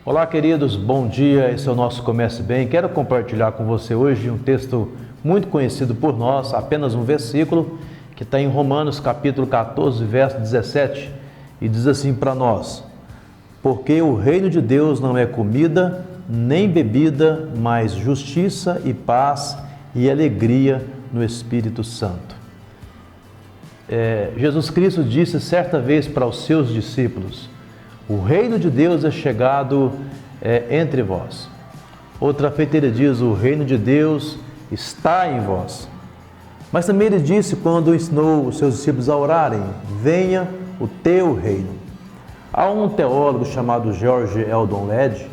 Olá, queridos, bom dia, esse é o nosso Comece Bem. Quero compartilhar com você hoje um texto muito conhecido por nós, apenas um versículo, que está em Romanos capítulo 14, verso 17, e diz assim para nós: porque o reino de Deus não é comida nem bebida, mas justiça e paz e alegria no Espírito Santo. Jesus Cristo disse certa vez para os seus discípulos: o reino de Deus é chegado entre vós. Outra feita ele diz: o reino de Deus está em vós. Mas também ele disse, quando ensinou os seus discípulos a orarem: venha o teu reino. Há um teólogo chamado George Eldon Ladd,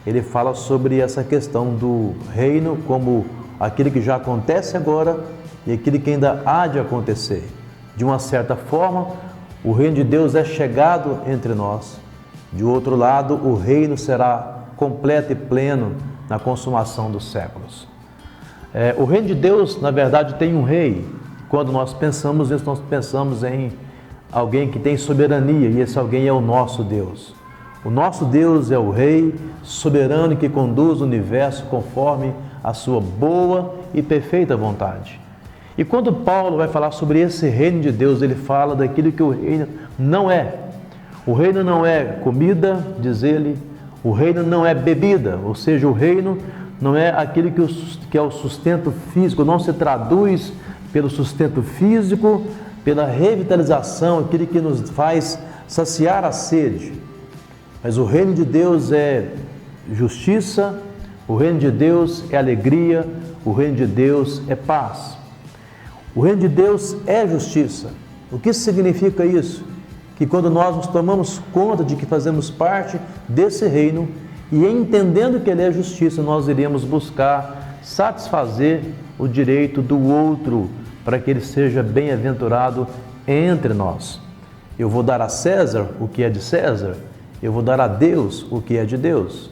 ele fala sobre essa questão do reino como aquilo que já acontece agora e aquilo que ainda há de acontecer. De uma certa forma, o reino de Deus é chegado entre nós. De outro lado, o reino será completo e pleno na consumação dos séculos. O reino de Deus, na verdade, tem um rei. Quando nós pensamos nisso, nós pensamos em alguém que tem soberania, e esse alguém é o nosso Deus. O nosso Deus é o Rei soberano que conduz o universo conforme a sua boa e perfeita vontade. E quando Paulo vai falar sobre esse reino de Deus, ele fala daquilo que o reino não é. O reino não é comida, diz ele, o reino não é bebida, ou seja, o reino não é aquele que é o sustento físico, não se traduz pelo sustento físico, pela revitalização, aquele que nos faz saciar a sede. Mas o reino de Deus é justiça, o reino de Deus é alegria, o reino de Deus é paz. O reino de Deus é justiça. O que significa isso? Que quando nós nos tomamos conta de que fazemos parte desse reino e entendendo que ele é justiça, nós iremos buscar satisfazer o direito do outro para que ele seja bem-aventurado entre nós. Eu vou dar a César o que é de César, eu vou dar a Deus o que é de Deus.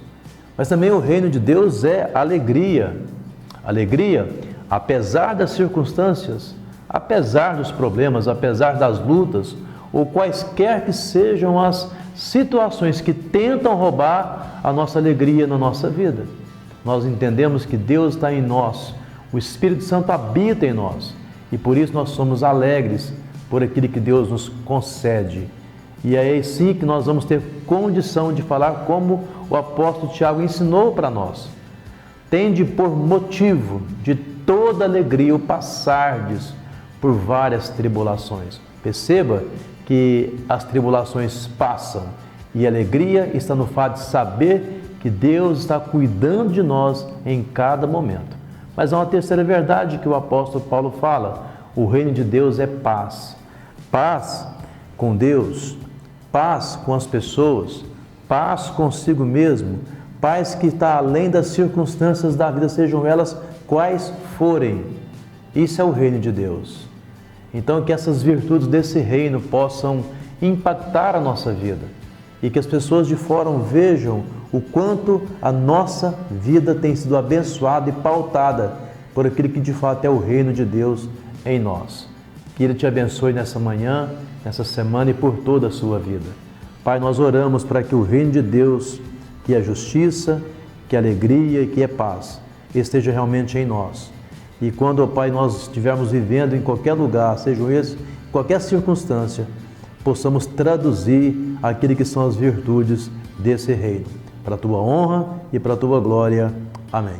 Mas também o reino de Deus é alegria. Alegria, apesar das circunstâncias, apesar dos problemas, apesar das lutas, ou quaisquer que sejam as situações que tentam roubar a nossa alegria na nossa vida. Nós entendemos que Deus está em nós, o Espírito Santo habita em nós, e por isso nós somos alegres por aquilo que Deus nos concede. E é aí sim que nós vamos ter condição de falar como o apóstolo Tiago ensinou para nós. Tende por motivo de toda alegria o passardes por várias tribulações. Perceba que as tribulações passam e a alegria está no fato de saber que Deus está cuidando de nós em cada momento. Mas há uma terceira verdade que o apóstolo Paulo fala: o reino de Deus é paz. Paz com Deus, paz com as pessoas, paz consigo mesmo, paz que está além das circunstâncias da vida, sejam elas quais forem. Isso é o reino de Deus. Então, que essas virtudes desse reino possam impactar a nossa vida e que as pessoas de fora vejam o quanto a nossa vida tem sido abençoada e pautada por aquilo que de fato é o reino de Deus em nós. Que Ele te abençoe nessa manhã, nessa semana e por toda a sua vida. Pai, nós oramos para que o reino de Deus, que é justiça, que é alegria e que é paz, esteja realmente em nós. E quando, ó Pai, nós estivermos vivendo em qualquer lugar, sejam esses, qualquer circunstância, possamos traduzir aquilo que são as virtudes desse reino, para a Tua honra e para a Tua glória. Amém.